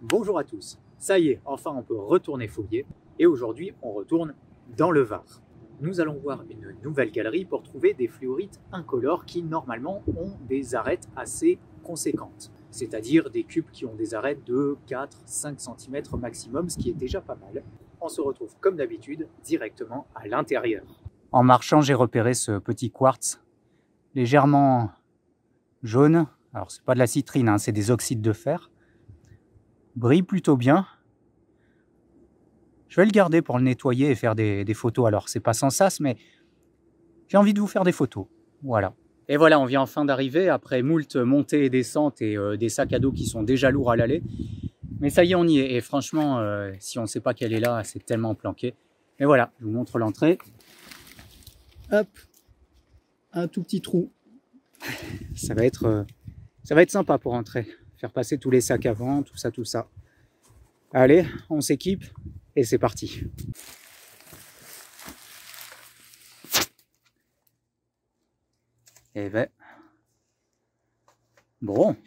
Bonjour à tous, ça y est, enfin on peut retourner fouiller et aujourd'hui on retourne dans le Var. Nous allons voir une nouvelle galerie pour trouver des fluorites incolores qui normalement ont des arêtes assez conséquentes, c'est-à-dire des cubes qui ont des arêtes de 4-5 cm maximum, ce qui est déjà pas mal. On se retrouve comme d'habitude directement à l'intérieur. En marchant, j'ai repéré ce petit quartz légèrement jaune. Alors c'est pas de la citrine, hein, c'est des oxydes de fer. Brille plutôt bien. Je vais le garder pour le nettoyer et faire des photos. Alors c'est pas sans sas, mais j'ai envie de vous faire des photos. Voilà. Et voilà, on vient enfin d'arriver après moult montées et descentes et des sacs à dos qui sont déjà lourds à l'aller. Mais ça y est, on y est. Et franchement, si on ne sait pas qu'elle est là, c'est tellement planqué. Et voilà, je vous montre l'entrée. Hop, un tout petit trou. Ça va être sympa pour entrer. Faire passer tous les sacs avant, tout ça, tout ça. Allez, on s'équipe et c'est parti. Eh ben, bon,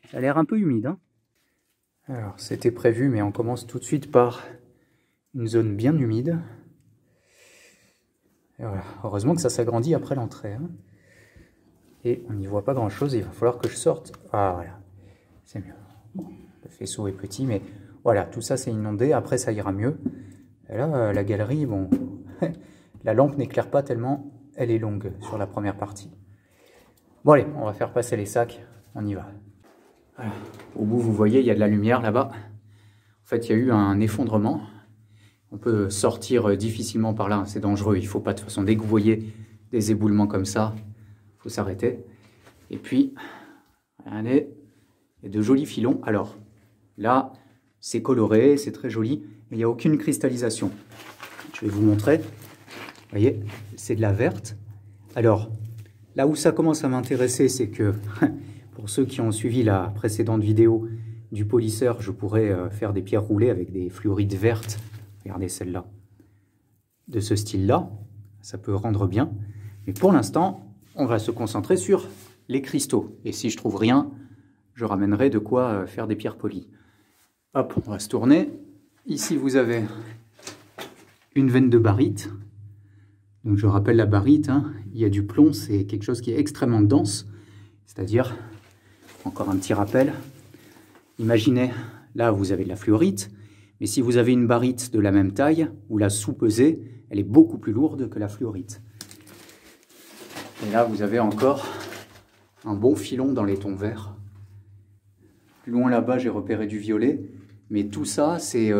ça a l'air un peu humide, hein. Alors, c'était prévu, mais on commence tout de suite par une zone bien humide. Et voilà. Heureusement que ça s'agrandit après l'entrée, hein. Et on n'y voit pas grand chose, il va falloir que je sorte. Ah voilà, c'est mieux. Bon, le faisceau est petit, mais voilà, tout ça c'est inondé, après ça ira mieux. Et là, la galerie, bon, la lampe n'éclaire pas tellement, elle est longue sur la première partie. Bon allez, on va faire passer les sacs, on y va. Voilà. Au bout, vous voyez, il y a de la lumière là-bas. En fait, il y a eu un effondrement. On peut sortir difficilement par là, c'est dangereux. Il ne faut pas de toute façon, dès que vous voyez des éboulements comme ça, il faut s'arrêter. Et puis, regardez, il y a de jolis filons. Alors, là, c'est coloré, c'est très joli, mais il n'y a aucune cristallisation. Je vais vous montrer. Vous voyez, c'est de la verte. Alors, là où ça commence à m'intéresser, c'est que, pour ceux qui ont suivi la précédente vidéo du polisseur, je pourrais faire des pierres roulées avec des fluorites vertes. Regardez celle-là. De ce style-là, ça peut rendre bien. Mais pour l'instant, on va se concentrer sur les cristaux. Et si je trouve rien, je ramènerai de quoi faire des pierres polies. Hop, on va se tourner. Ici, vous avez une veine de barite. Donc, je rappelle la barite, hein, il y a du plomb, c'est quelque chose qui est extrêmement dense. C'est-à-dire, encore un petit rappel, imaginez, là, vous avez de la fluorite, mais si vous avez une barite de la même taille, vous la sous-pesez, elle est beaucoup plus lourde que la fluorite. Et là, vous avez encore un bon filon dans les tons verts. Plus loin là-bas, j'ai repéré du violet. Mais tout ça, c'est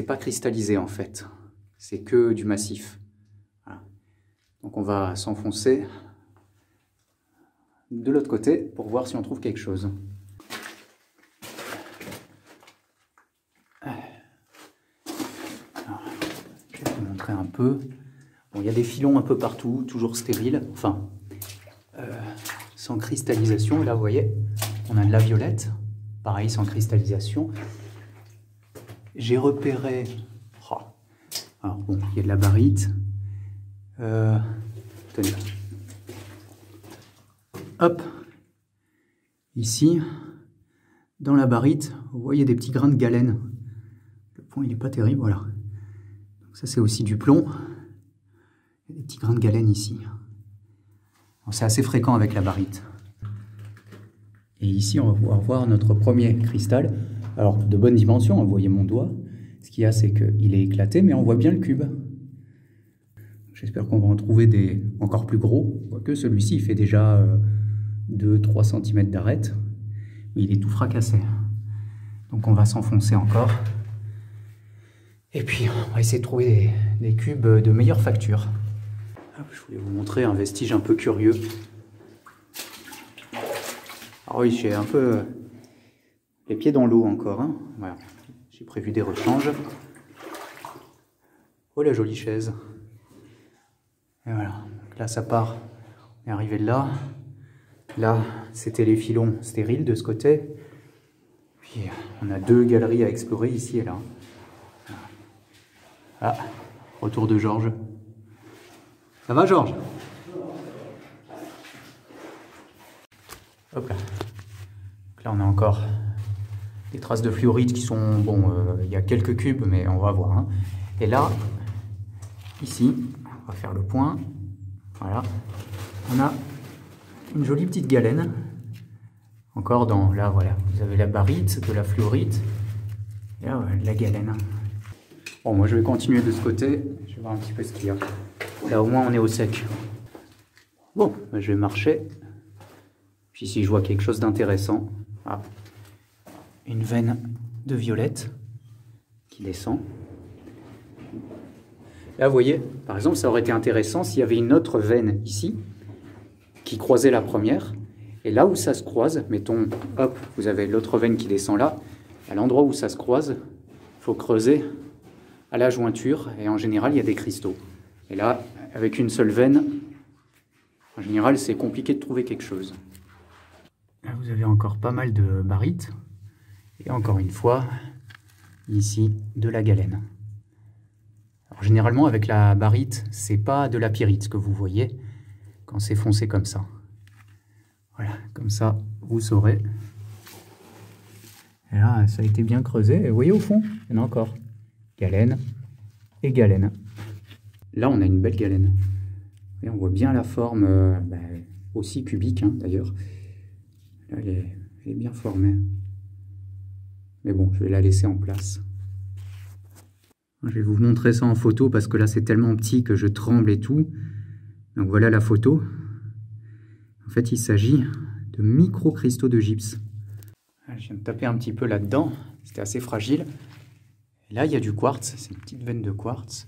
pas cristallisé en fait. C'est que du massif. Voilà. Donc on va s'enfoncer de l'autre côté pour voir si on trouve quelque chose. Alors, je vais vous montrer un peu. Bon, il y a des filons un peu partout, toujours stériles, enfin, sans cristallisation. Et là, vous voyez, on a de la violette, pareil, sans cristallisation. J'ai repéré, alors bon, il y a de la barite. Tenez. Hop, ici, dans la barite, vous voyez des petits grains de galène. Le point, il n'est pas terrible, voilà. Donc ça, c'est aussi du plomb. Il y a des petits grains de galène ici. C'est assez fréquent avec la barite. Et ici, on va pouvoir voir notre premier cristal. Alors, de bonne dimension, vous voyez mon doigt. Ce qu'il y a, c'est qu'il est éclaté, mais on voit bien le cube. J'espère qu'on va en trouver des encore plus gros. Quoique celui-ci, il fait déjà 2-3 cm d'arête. Mais il est tout fracassé. Donc, on va s'enfoncer encore. Et puis, on va essayer de trouver des cubes de meilleure facture. Je voulais vous montrer un vestige un peu curieux. Alors oui, j'ai un peu les pieds dans l'eau encore, hein. Voilà. J'ai prévu des rechanges. Oh la jolie chaise. Et voilà, donc là ça part. On est arrivé de là. Là, c'était les filons stériles de ce côté. Puis on a deux galeries à explorer ici et là. Ah, retour de Georges. Ça va, Georges? Hop là. Donc là, on a encore des traces de fluorite qui sont... Bon, il y a quelques cubes, mais on va voir. Hein. Et là, ici, on va faire le point. Voilà. On a une jolie petite galène. Encore dans... Là, voilà. Vous avez la barite, de la fluorite. Et là, ouais, de la galène. Bon, moi, je vais continuer de ce côté. Je vais voir un petit peu ce qu'il y a. Là, au moins, on est au sec. Bon, bah, je vais marcher. Puis si je vois quelque chose d'intéressant... Ah, une veine de violette qui descend. Là, vous voyez, par exemple, ça aurait été intéressant s'il y avait une autre veine ici qui croisait la première. Et là où ça se croise, mettons, hop, vous avez l'autre veine qui descend là. À l'endroit où ça se croise, il faut creuser à la jointure. Et en général, il y a des cristaux. Et là, avec une seule veine, en général, c'est compliqué de trouver quelque chose. Là, vous avez encore pas mal de barite. Et encore une fois, ici, de la galène. Alors, généralement, avec la barite, c'est pas de la pyrite que vous voyez quand c'est foncé comme ça. Voilà, comme ça, vous saurez. Et là, ça a été bien creusé. Et vous voyez, au fond, il y en a encore. Galène et galène. Là, on a une belle galène. Et on voit bien la forme, aussi cubique, hein, d'ailleurs. Là, elle est bien formée. Mais bon, je vais la laisser en place. Je vais vous montrer ça en photo parce que là, c'est tellement petit que je tremble et tout. Donc voilà la photo. En fait, il s'agit de micro-cristaux de gypse. Je viens de taper un petit peu là-dedans. C'était assez fragile. Et là, il y a du quartz. C'est une petite veine de quartz.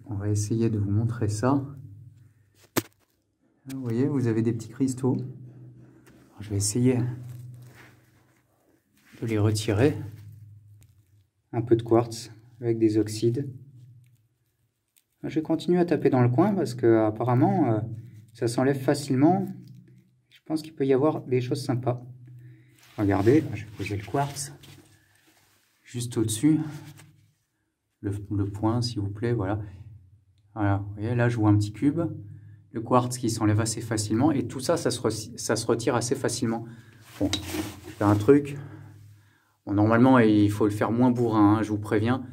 On va essayer de vous montrer ça. Vous voyez, vous avez des petits cristaux. Alors, je vais essayer de les retirer. Un peu de quartz avec des oxydes. Je vais continuer à taper dans le coin parce que apparemment ça s'enlève facilement. Je pense qu'il peut y avoir des choses sympas. Regardez, je vais poser le quartz juste au-dessus. Le point, s'il vous plaît, voilà. Voilà, vous voyez, là je vois un petit cube. Le quartz qui s'enlève assez facilement. Et tout ça, ça se retire assez facilement. Bon, je fais un truc. Bon, normalement, il faut le faire moins bourrin, hein, je vous préviens.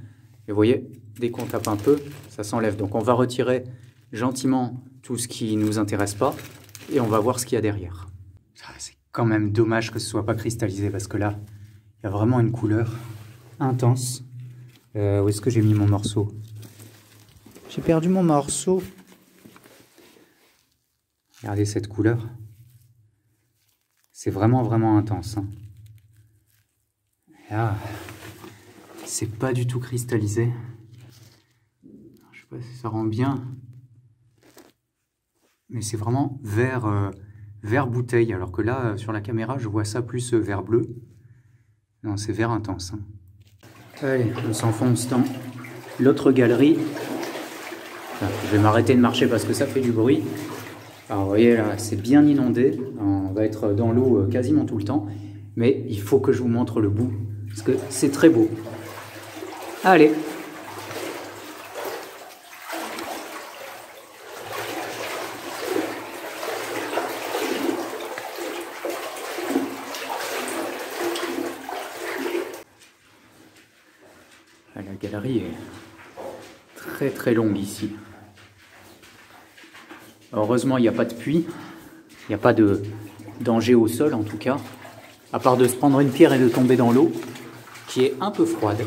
Et vous voyez, dès qu'on tape un peu, ça s'enlève. Donc on va retirer gentiment tout ce qui ne nous intéresse pas. Et on va voir ce qu'il y a derrière. C'est quand même dommage que ce ne soit pas cristallisé. Parce que là, il y a vraiment une couleur intense. Où est-ce que j'ai mis mon morceau? J'ai perdu mon morceau. Regardez cette couleur. C'est vraiment, vraiment intense. Hein. Là, c'est pas du tout cristallisé. Je sais pas si ça rend bien. Mais c'est vraiment vert, vert bouteille. Alors que là, sur la caméra, je vois ça plus vert bleu. Non, c'est vert intense. Hein. Allez, on s'enfonce dans l'autre galerie. Enfin, je vais m'arrêter de marcher parce que ça fait du bruit. Alors vous voyez là, c'est bien inondé. On va être dans l'eau quasiment tout le temps. Mais il faut que je vous montre le bout. Parce que c'est très beau. Allez. La galerie est très très longue ici. Heureusement, il n'y a pas de puits. Il n'y a pas de danger au sol en tout cas. À part de se prendre une pierre et de tomber dans l'eau, qui est un peu froide.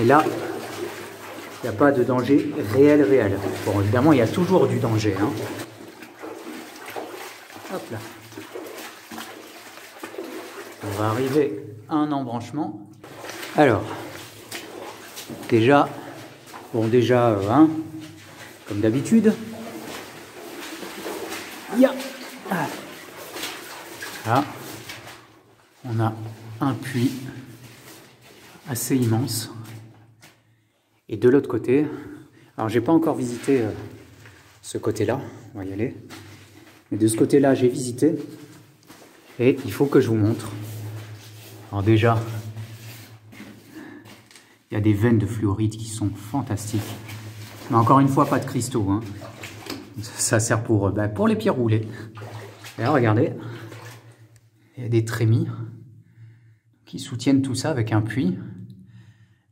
Et là, il n'y a pas de danger réel. Bon, évidemment, il y a toujours du danger. Hein. Hop là. On va arriver à un embranchement. Alors, déjà, hein, comme d'habitude, là, on a un puits assez immense. Et de l'autre côté, alors j'ai pas encore visité ce côté-là, on va y aller. Mais de ce côté-là, j'ai visité. Et il faut que je vous montre. Alors déjà, il y a des veines de fluorite qui sont fantastiques. Mais encore une fois, pas de cristaux. Hein. Ça sert pour les pierres roulées. Et là, regardez, il y a des trémies. qui soutiennent tout ça avec un puits.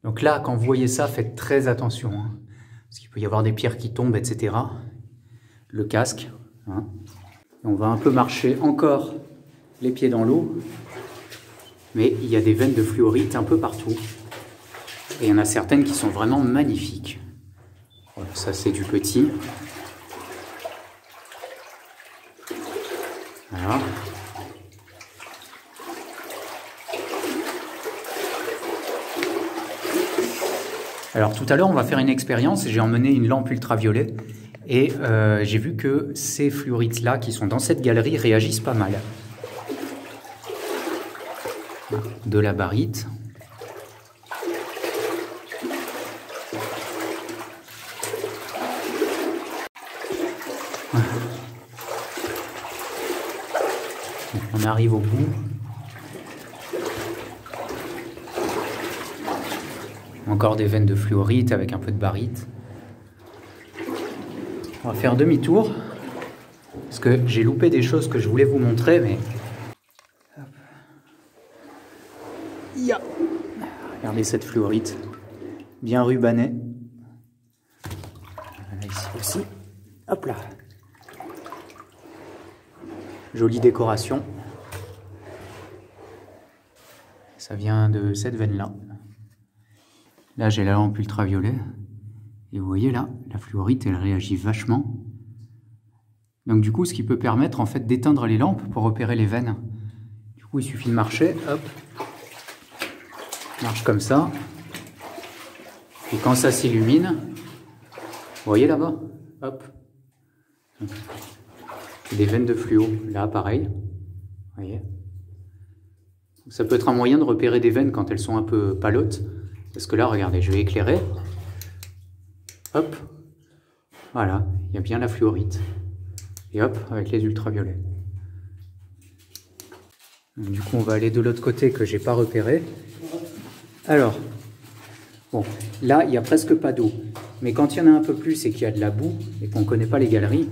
Donc là, quand vous voyez ça, faites très attention, hein, parce qu'il peut y avoir des pierres qui tombent, etc. Le casque. Hein. On va un peu marcher encore les pieds dans l'eau, mais il y a des veines de fluorite un peu partout. Et il y en a certaines qui sont vraiment magnifiques. Voilà, ça c'est du petit. Voilà. Alors tout à l'heure, on va faire une expérience. J'ai emmené une lampe ultraviolet et j'ai vu que ces fluorites-là qui sont dans cette galerie réagissent pas mal. De la barite. On arrive au bout. Encore des veines de fluorite avec un peu de barite. On va faire demi-tour parce que j'ai loupé des choses que je voulais vous montrer, mais regardez cette fluorite bien rubanée. Voilà, ici aussi. Hop là. Jolie décoration. Ça vient de cette veine-là. Là, j'ai la lampe ultraviolet. Et vous voyez là, la fluorite, elle réagit vachement. Donc du coup, ce qui peut permettre en fait d'éteindre les lampes pour repérer les veines. Du coup, il suffit de marcher, hop. Marche comme ça. Et quand ça s'illumine, vous voyez là-bas, hop. Des veines de fluo, là pareil. Vous voyez. Ça peut être un moyen de repérer des veines quand elles sont un peu palotes. Parce que là, regardez, je vais éclairer. Hop. Voilà, il y a bien la fluorite. Et hop, avec les ultraviolets. Du coup, on va aller de l'autre côté que j'ai pas repéré. Alors, bon, là, il n'y a presque pas d'eau. Mais quand il y en a un peu plus et qu'il y a de la boue et qu'on ne connaît pas les galeries,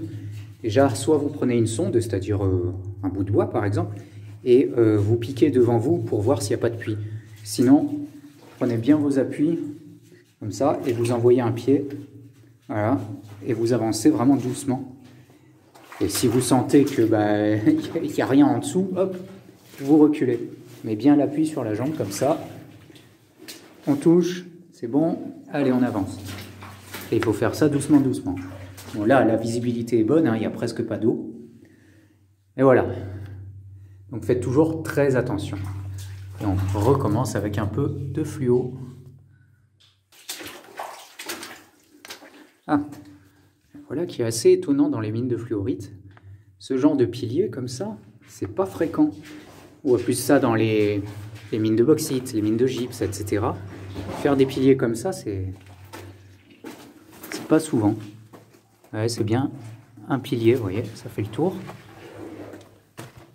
déjà, soit vous prenez une sonde, c'est-à-dire un bout de bois par exemple, et vous piquez devant vous pour voir s'il n'y a pas de puits. Sinon, prenez bien vos appuis, comme ça, et vous envoyez un pied, voilà, et vous avancez vraiment doucement. Et si vous sentez que il n'y a rien en dessous, hop, vous reculez. Mais bien l'appui sur la jambe, comme ça. On touche, c'est bon, allez, on avance. Et il faut faire ça doucement, doucement. Bon, là, la visibilité est bonne, hein, il n'y a presque pas d'eau. Et voilà. Donc faites toujours très attention. Et on recommence avec un peu de fluo. Ah, voilà qui est assez étonnant dans les mines de fluorite. Ce genre de pilier comme ça, c'est pas fréquent. Ou plus ça dans les mines de bauxite, les mines de gypse, etc. Faire des piliers comme ça, c'est pas souvent. Ouais, c'est bien un pilier, vous voyez, ça fait le tour.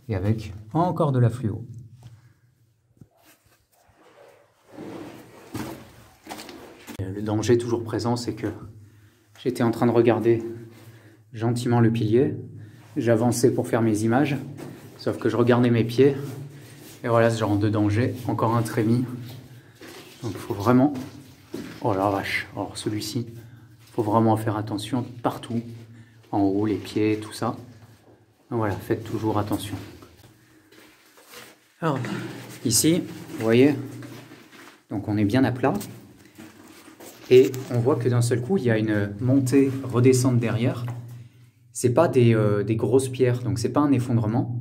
Et avec encore de la fluo. Le danger toujours présent, c'est que j'étais en train de regarder gentiment le pilier. J'avançais pour faire mes images, sauf que je regardais mes pieds. Et voilà ce genre de danger. Encore un trémie. Donc il faut vraiment... Oh la vache. Alors celui-ci, il faut vraiment faire attention partout. En haut, les pieds, tout ça. Donc voilà, faites toujours attention. Alors, ici, vous voyez, donc on est bien à plat. Et on voit que d'un seul coup, il y a une montée redescente derrière. C'est pas des grosses pierres, donc c'est pas un effondrement.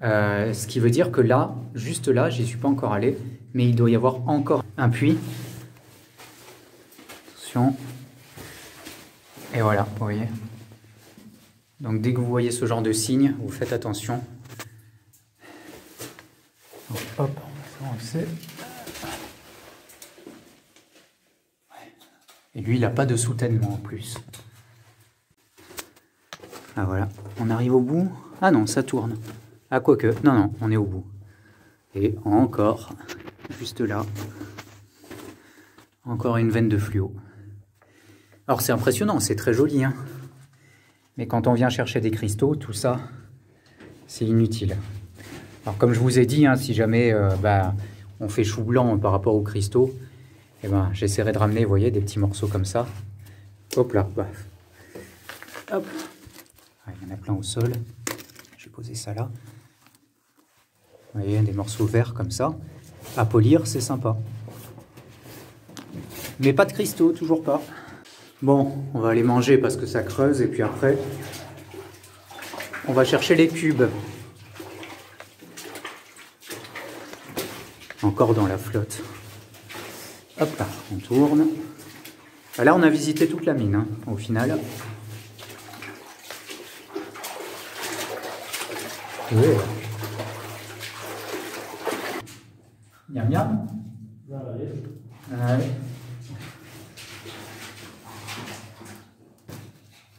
Ce qui veut dire que là, juste là, j'y suis pas encore allé, mais il doit y avoir encore un puits. Attention. Et voilà, vous voyez. Donc dès que vous voyez ce genre de signe, vous faites attention. Donc, hop, ça on le sait. Et lui, il n'a pas de soutènement en plus. Ah voilà, on arrive au bout. Ah non, ça tourne. Ah quoique, non, non, on est au bout. Et encore, juste là, encore une veine de fluo. Alors c'est impressionnant, c'est très joli, hein. Mais quand on vient chercher des cristaux, tout ça, c'est inutile. Alors comme je vous ai dit, hein, si jamais on fait chou blanc par rapport aux cristaux, et ben j'essaierai de ramener, vous voyez, des petits morceaux comme ça. Hop là, bah. Hop. Ah, il y en a plein au sol. Je vais poser ça là. Vous voyez, des morceaux verts comme ça. À polir, c'est sympa. Mais pas de cristaux, toujours pas. Bon, on va aller manger parce que ça creuse, et puis après, on va chercher les cubes. Encore dans la flotte. Hop là, on tourne. Là, on a visité toute la mine, hein, au final. Ouais. Miam miam. Allez.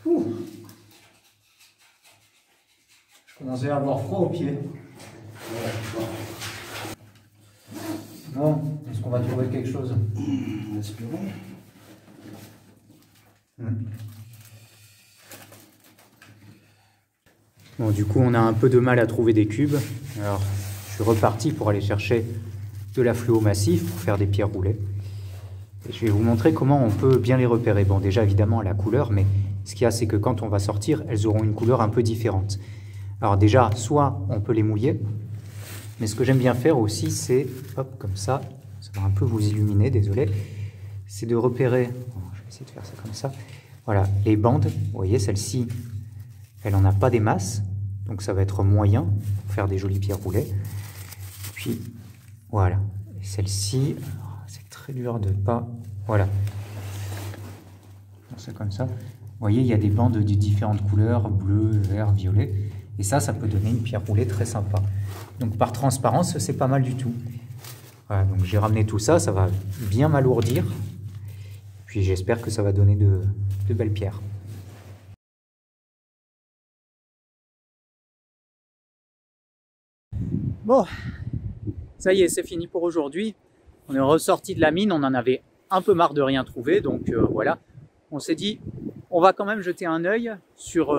Ouh. Je commençais à avoir froid aux pieds. Bon, est-ce qu'on va trouver quelque chose? Espérons. Bon, du coup, on a un peu de mal à trouver des cubes. Alors, je suis reparti pour aller chercher de la fluo massif pour faire des pierres roulées. Et je vais vous montrer comment on peut bien les repérer. Bon, déjà, évidemment, à la couleur, mais ce qu'il y a, c'est que quand on va sortir, elles auront une couleur un peu différente. Alors déjà, soit on peut les mouiller, mais ce que j'aime bien faire aussi, c'est, hop, comme ça va un peu vous illuminer, désolé, c'est de repérer, bon, je vais essayer de faire ça comme ça, voilà, les bandes, vous voyez, celle-ci, elle n'en a pas des masses, donc ça va être moyen pour faire des jolies pierres roulées. Puis, voilà, celle-ci, c'est très dur de pas, voilà, c'est comme ça. Vous voyez, il y a des bandes de différentes couleurs, bleu, vert, violet, et ça peut donner une pierre roulée très sympa. Donc par transparence, c'est pas mal du tout. Voilà, donc j'ai ramené tout ça, ça va bien m'alourdir. Puis j'espère que ça va donner de belles pierres. Bon, ça y est, c'est fini pour aujourd'hui. On est ressorti de la mine, on en avait un peu marre de rien trouver, donc voilà. On s'est dit, on va quand même jeter un œil sur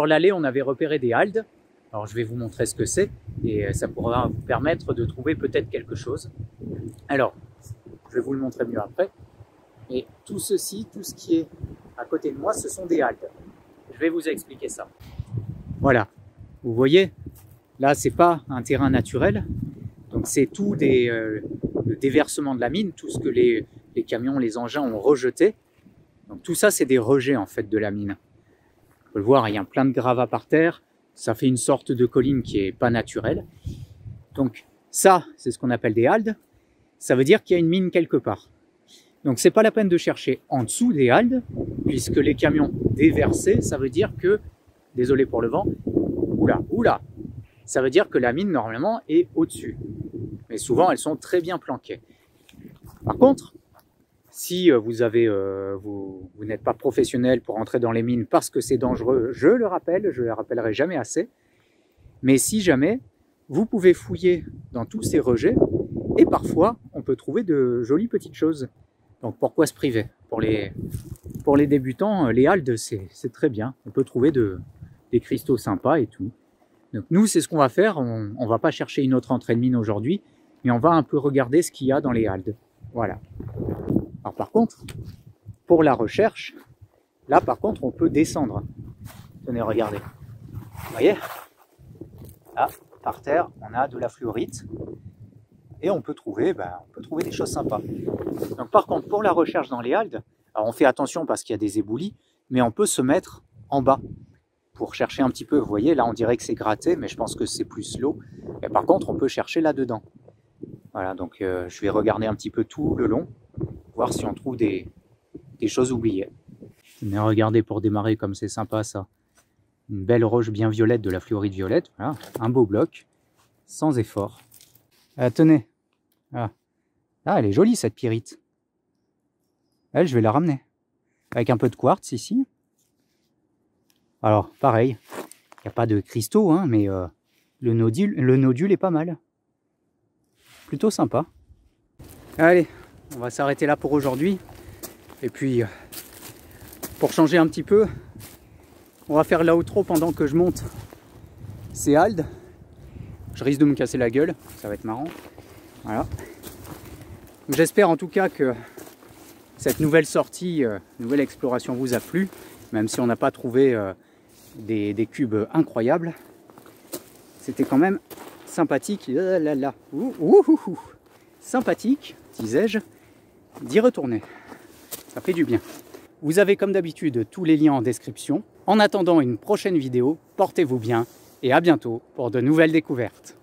l'allée, on avait repéré des haldes. Alors je vais vous montrer ce que c'est et ça pourra vous permettre de trouver peut-être quelque chose. Alors, je vais vous le montrer mieux après. Et tout ceci, tout ce qui est à côté de moi, ce sont des haldes. Je vais vous expliquer ça. Voilà, vous voyez, là c'est pas un terrain naturel. Donc c'est tout le déversement de la mine, tout ce que les camions, les engins ont rejeté. Donc tout ça c'est des rejets en fait de la mine. On peut le voir, il y a plein de gravats par terre. Ça fait une sorte de colline qui n'est pas naturelle. Donc ça, c'est ce qu'on appelle des haldes. Ça veut dire qu'il y a une mine quelque part. Donc c'est pas la peine de chercher en dessous des haldes, puisque les camions déversés, ça veut dire que, désolé pour le vent, oula, ça veut dire que la mine normalement est au-dessus. Mais souvent elles sont très bien planquées. Par contre, si vous n'êtes pas professionnel pour entrer dans les mines parce que c'est dangereux, je le rappelle, je ne le rappellerai jamais assez. Mais si jamais, vous pouvez fouiller dans tous ces rejets et parfois on peut trouver de jolies petites choses. Donc pourquoi se priver? Pour les débutants, les haldes c'est très bien. On peut trouver des cristaux sympas et tout. Donc nous c'est ce qu'on va faire, on ne va pas chercher une autre entrée de mine aujourd'hui, mais on va un peu regarder ce qu'il y a dans les haldes. Voilà. Alors par contre, pour la recherche, là par contre on peut descendre. Tenez, regardez. Vous voyez? Là, par terre, on a de la fluorite. Et on peut trouver des choses sympas. Donc par contre, pour la recherche dans les haldes, alors on fait attention parce qu'il y a des éboulis, mais on peut se mettre en bas pour chercher un petit peu. Vous voyez, là on dirait que c'est gratté, mais je pense que c'est plus l'eau. Et par contre, on peut chercher là-dedans. Voilà, donc je vais regarder un petit peu tout le long, voir si on trouve des choses oubliées. Mais regardez, pour démarrer comme c'est sympa ça. Une belle roche bien violette, de la fluorite violette. Voilà, un beau bloc, sans effort. Tenez. Ah, elle est jolie cette pyrite. Elle, je vais la ramener. Avec un peu de quartz ici. Alors, pareil. Il n'y a pas de cristaux, hein, mais le nodule est pas mal. Plutôt sympa. Allez, on va s'arrêter là pour aujourd'hui. Et puis, pour changer un petit peu, on va faire l'outro pendant que je monte ces haldes. Je risque de me casser la gueule, ça va être marrant. Voilà. J'espère en tout cas que cette nouvelle sortie, nouvelle exploration vous a plu, même si on n'a pas trouvé des cubes incroyables. C'était quand même sympathique, sympathique, disais-je, d'y retourner. Ça fait du bien. Vous avez comme d'habitude tous les liens en description. En attendant une prochaine vidéo, portez-vous bien et à bientôt pour de nouvelles découvertes.